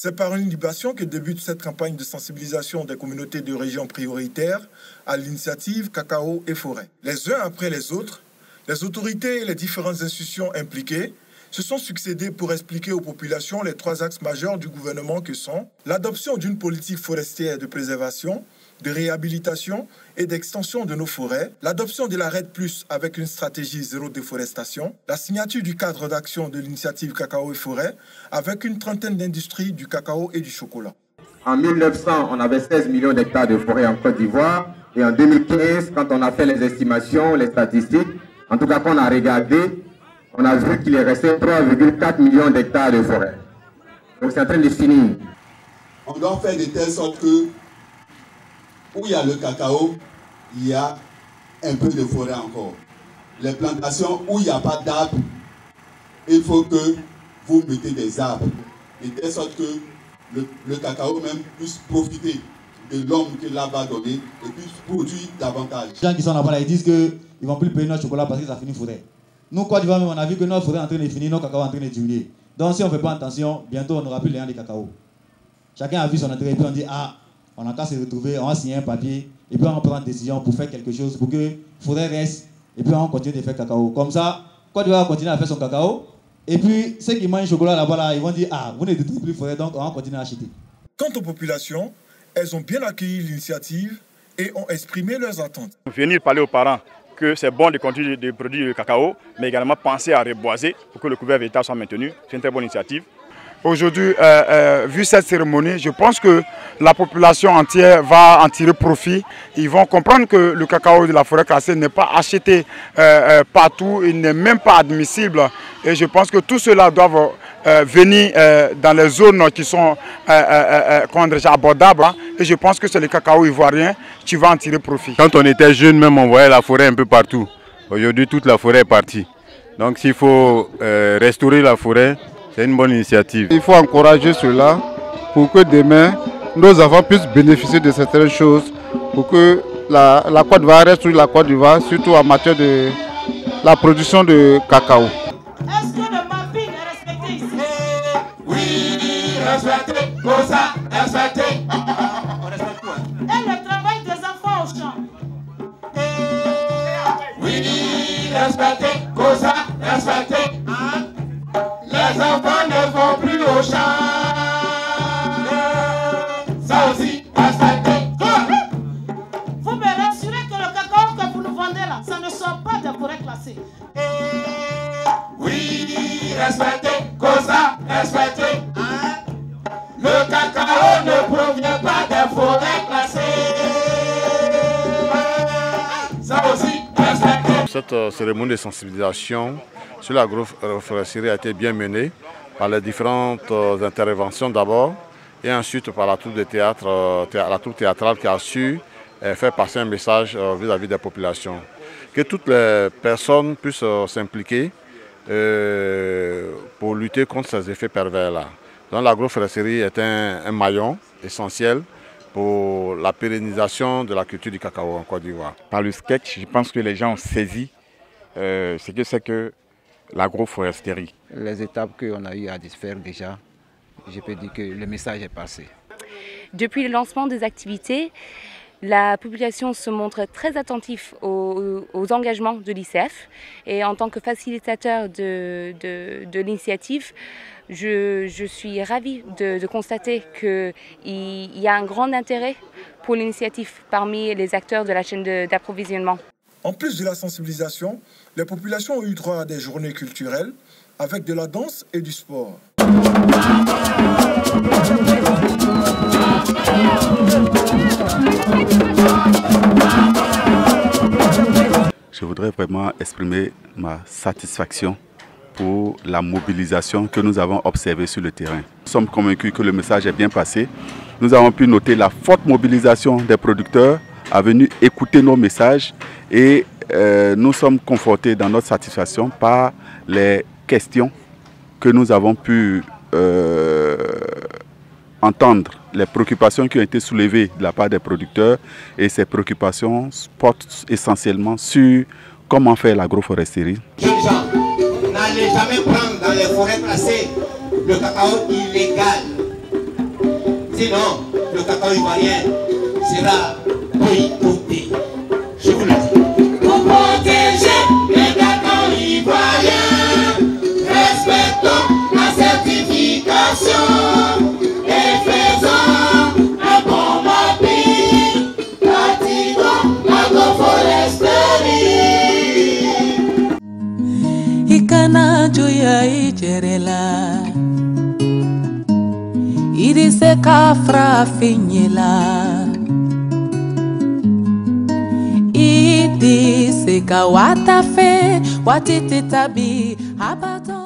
C'est par une libation que débute cette campagne de sensibilisation des communautés de régions prioritaires à l'initiative Cacao et Forêt. Les uns après les autres, les autorités et les différentes institutions impliquées se sont succédés pour expliquer aux populations les 3 axes majeurs du gouvernement que sont l'adoption d'une politique forestière de préservation, de réhabilitation et d'extension de nos forêts, l'adoption de la RED+ avec une stratégie zéro déforestation, la signature du cadre d'action de l'initiative Cacao et Forêt avec une trentaine d'industries du cacao et du chocolat. En 1900, on avait 16 millions d'hectares de forêt en Côte d'Ivoire et en 2015, quand on a fait les estimations, les statistiques, en tout cas qu'on a regardé, on a vu qu'il est resté 3,4 millions d'hectares de forêt. Donc c'est en train de finir. On doit faire de telle sorte que où il y a le cacao, il y a un peu de forêt encore. Les plantations où il n'y a pas d'arbres, il faut que vous mettez des arbres. De telle sorte que le cacao même puisse profiter de l'homme que l'arbre va donner et puisse produire davantage. Les gens qui sont là-bas, ils disent qu'ils ne vont plus payer notre chocolat parce que ça finit forêt. Nous, Côte d'Ivoire, on a vu que notre forêt est en train de finir, notre cacao est en train de diminuer. Donc si on ne fait pas attention, bientôt on n'aura plus les gens de cacao. Chacun a vu son intérêt et puis on dit, ah, on a qu'à se retrouver, on va signer un papier et puis on prend une décision pour faire quelque chose pour que la forêt reste et puis on continue de faire cacao. Comme ça, Côte d'Ivoire va continuer à faire son cacao et puis ceux qui mangent du chocolat là-bas, là, ils vont dire, ah, vous ne détruisez plus la forêt, donc on va continuer à acheter. Quant aux populations, elles ont bien accueilli l'initiative et ont exprimé leurs attentes. Venir parler aux parents que c'est bon de continuer de produire le cacao, mais également penser à reboiser pour que le couvert végétal soit maintenu. C'est une très bonne initiative. Aujourd'hui, vu cette cérémonie, je pense que la population entière va en tirer profit. Ils vont comprendre que le cacao de la forêt classée n'est pas acheté partout, il n'est même pas admissible. Et je pense que tout cela doivent venir dans les zones qui sont abordables. Et je pense que c'est le cacao ivoirien qui va en tirer profit. Quand on était jeune, même on voyait la forêt un peu partout. Aujourd'hui, toute la forêt est partie. Donc s'il faut restaurer la forêt, c'est une bonne initiative. Il faut encourager cela pour que demain, nos enfants puissent bénéficier de certaines choses, pour que la Côte d'Ivoire reste la Côte d'Ivoire, surtout en matière de la production de cacao. Est-ce que le mapping est respecté ici? Oui, respecté, Cosa, respecté. On respecte quoi? Et le travail des enfants au champ? Oui, respecté, Cosa, respecté. Les enfants ne vont plus au champ. Ça aussi, respecté. Vous me rassurez que le cacao que vous nous vendez là, ça ne sort pas des forêts classées. Oui, respecté, Cosa, respecté. Le cacao ne provient pas des forêts classées. Ça aussi, respecté. Cette cérémonie de sensibilisation sur l'agroforesterie a été bien menée par les différentes interventions d'abord et ensuite par la troupe de théâtre, la troupe théâtrale qui a su faire passer un message vis-à-vis des populations. Que toutes les personnes puissent s'impliquer pour lutter contre ces effets pervers-là. Donc l'agroforesterie est un maillon essentiel pour la pérennisation de la culture du cacao en Côte d'Ivoire. Par le sketch, je pense que les gens ont saisi ce que c'est que l'agroforesterie. Les étapes qu'on a eu à faire déjà, je peux dire que le message est passé. Depuis le lancement des activités, la population se montre très attentive aux engagements de l'ICF et en tant que facilitateur de l'initiative, je suis ravie de constater qu'il y a un grand intérêt pour l'initiative parmi les acteurs de la chaîne d'approvisionnement. En plus de la sensibilisation, les populations ont eu droit à des journées culturelles avec de la danse et du sport. Je voudrais vraiment exprimer ma satisfaction pour la mobilisation que nous avons observée sur le terrain. Nous sommes convaincus que le message est bien passé. Nous avons pu noter la forte mobilisation des producteurs à venir écouter nos messages et nous sommes confortés dans notre satisfaction par les questions que nous avons pu entendre, les préoccupations qui ont été soulevées de la part des producteurs, et ces préoccupations portent essentiellement sur comment faire l'agroforesterie. Jeunes gens, n'allez jamais prendre dans les forêts classées le cacao illégal. Sinon, le cacao ivoirien sera boycotté. Je vous le dis. Pour protéger les cacao ivoiriens, respectons la certification et faisons un bon mapping. Pratiquons l'agroforesterie. Ikana joya ijerela. Irise kafra finyela. Idise kawata fe watiti tabi abato.